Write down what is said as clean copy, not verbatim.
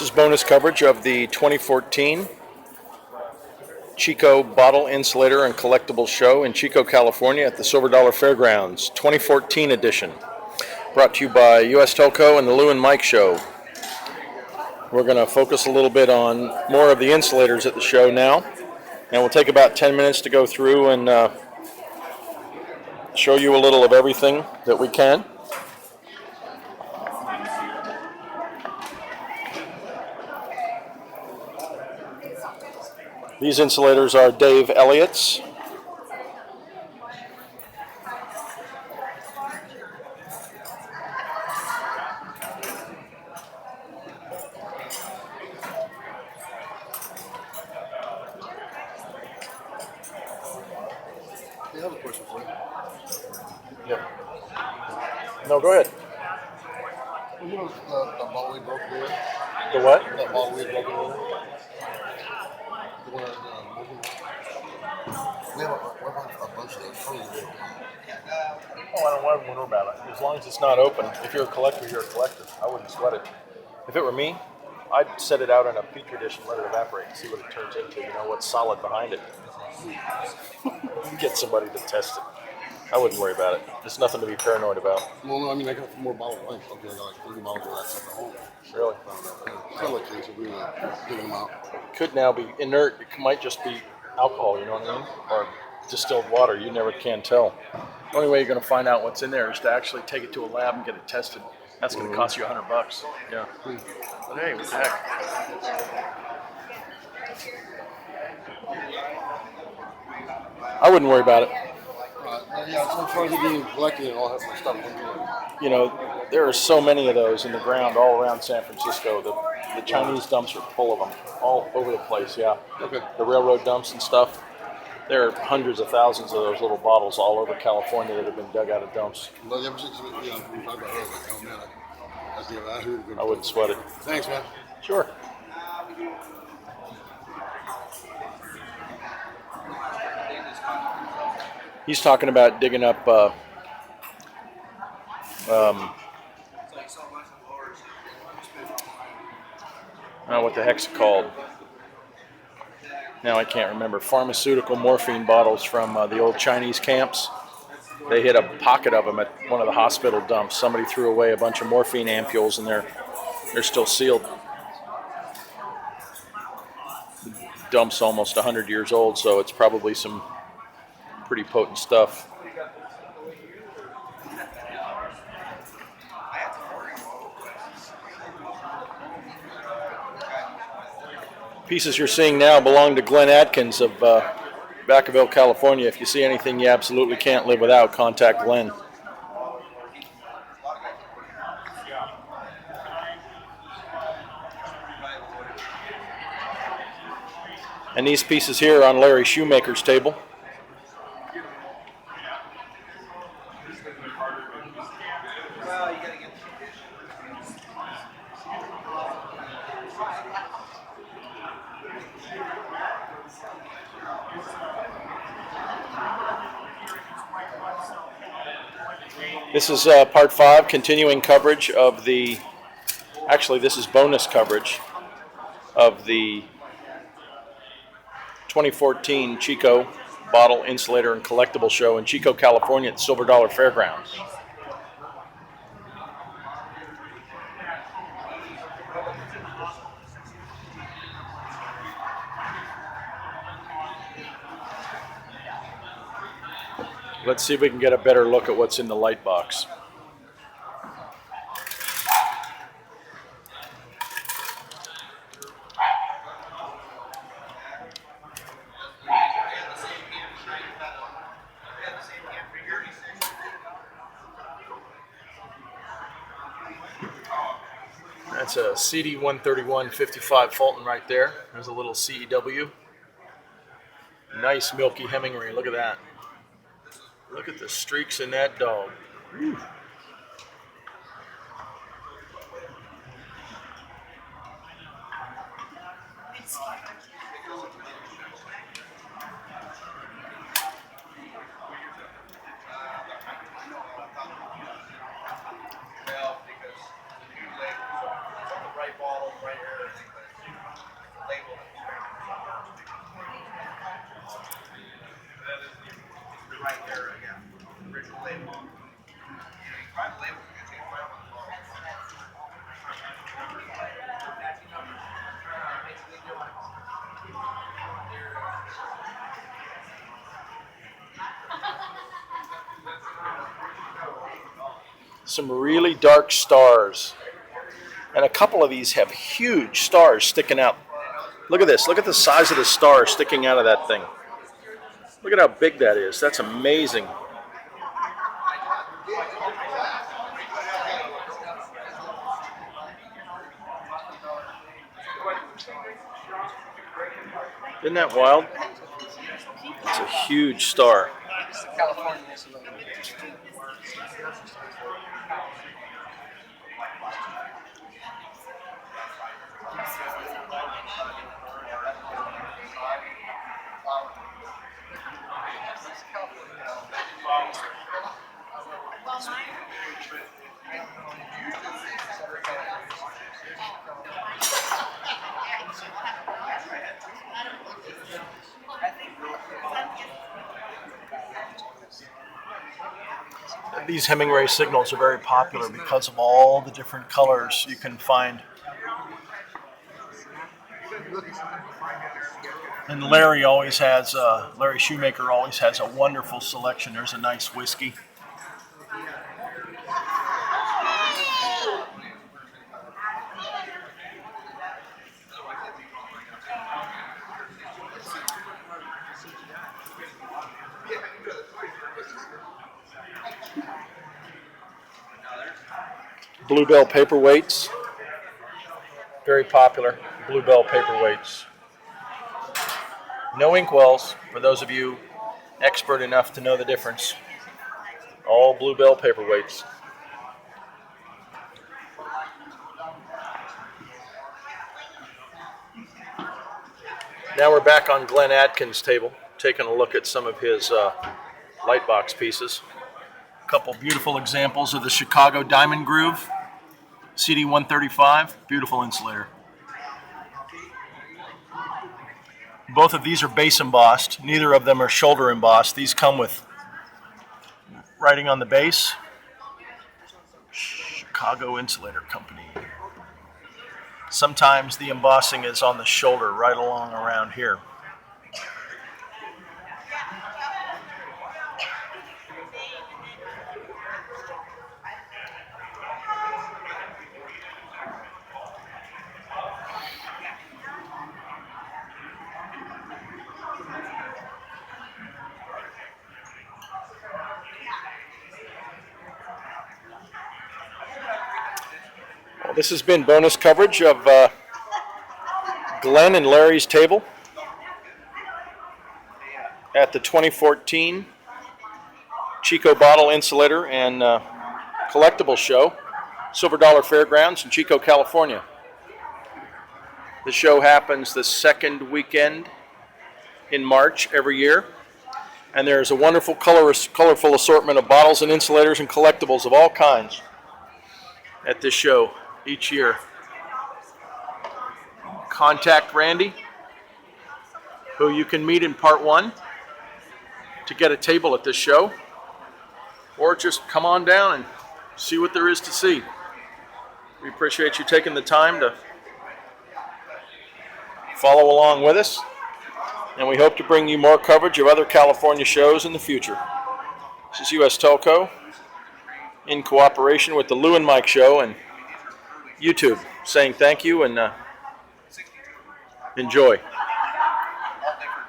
This is bonus coverage of the 2014 Chico Bottle Insulator and Collectibles Show in Chico, California at the Silver Dollar Fairgrounds, 2014 edition. Brought to you by US Telco and the Lou and Mike Show. We're going to focus a little bit on more of the insulators at the show now, and we'll take about 10 minutes to go through and show you a little of everything that we can. These insulators are Dave Elliott's. I have a question for you. Yep. No, go ahead. You know the bottle we broke here? The what? That bottle we broke here? The one we have a bunch of those. Oh, I don't wonder about it. As long as it's not open. If you're a collector, you're a collector. I wouldn't sweat it. If it were me, I'd set it out in a petri dish and let it evaporate and see what it turns into. You know, what's solid behind it. Get somebody to test it. I wouldn't worry about it. There's nothing to be paranoid about. Well, no, I mean, I got more bottles. I got like 30 bottles of that stuff at home. Really? It's not like case if we dig them out. It could now be inert. It might just be alcohol, you know what I mean? Or distilled water. You never can tell. The only way you're going to find out what's in there is to actually take it to a lab and get it tested. That's going to cost you $100. Yeah. But hey, what the heck? I wouldn't worry about it. Yeah, so far as being collected and all that stuff. You know, there are so many of those in the ground all around San Francisco. The Chinese dumps are full of them all over the place, yeah. Okay. The railroad dumps and stuff. There are hundreds of thousands of those little bottles all over California that have been dug out of dumps. Well, ever since we talked about it, I was like, oh man, I wouldn't sweat it. Thanks, man. Sure. He's talking about digging up what the heck's it called? Now I can't remember. Pharmaceutical morphine bottles from the old Chinese camps. They hit a pocket of them at one of the hospital dumps. Somebody threw away a bunch of morphine ampules, and they're still sealed. The dump's almost 100 years old, so it's probably some pretty potent stuff. Pieces you're seeing now belong to Glenn Atkins of Vacaville, California. If you see anything you absolutely can't live without, contact Glenn. And these pieces here are on Larry Shoemaker's table. This is part 5, continuing coverage of the, actually this is bonus coverage of the 2014 Chico Bottle Insulator and Collectibles Show in Chico, California at the Silver Dollar Fairgrounds. Let's see if we can get a better look at what's in the light box. That's a CD-131-55 Fulton right there. There's a little CEW. Nice milky Hemingway. Look at that. Look at the streaks in that dog. Whew. Some really dark stars. And a couple of these have huge stars sticking out. Look at this. Look at the size of the star sticking out of that thing. Look at how big that is. That's amazing. Isn't that wild? It's a huge star. These Hemingway signals are very popular because of all the different colors you can find. And Larry Shoemaker always has a wonderful selection. There's a nice whiskey. Bluebell paperweights, very popular. Bluebell paperweights. No inkwells, for those of you expert enough to know the difference. All Bluebell paperweights. Now we're back on Glenn Adkins' table, taking a look at some of his lightbox pieces. A couple beautiful examples of the Chicago Diamond Groove CD 135, beautiful insulator. Both of these are base embossed. Neither of them are shoulder embossed. These come with writing on the base. Chicago Insulator Company. Sometimes the embossing is on the shoulder right along around here. Well, this has been bonus coverage of Glenn and Larry's table at the 2014 Chico Bottle Insulator and Collectibles Show, Silver Dollar Fairgrounds in Chico, California. The show happens the second weekend in March every year, and there's a wonderful colorful assortment of bottles and insulators and collectibles of all kinds at this show each year. Contact Randy, who you can meet in part 1 to get a table at this show, or just come on down and see what there is to see. We appreciate you taking the time to follow along with us, and we hope to bring you more coverage of other California shows in the future. This is US Telco in cooperation with the Lou and Mike Show and YouTube saying thank you and enjoy.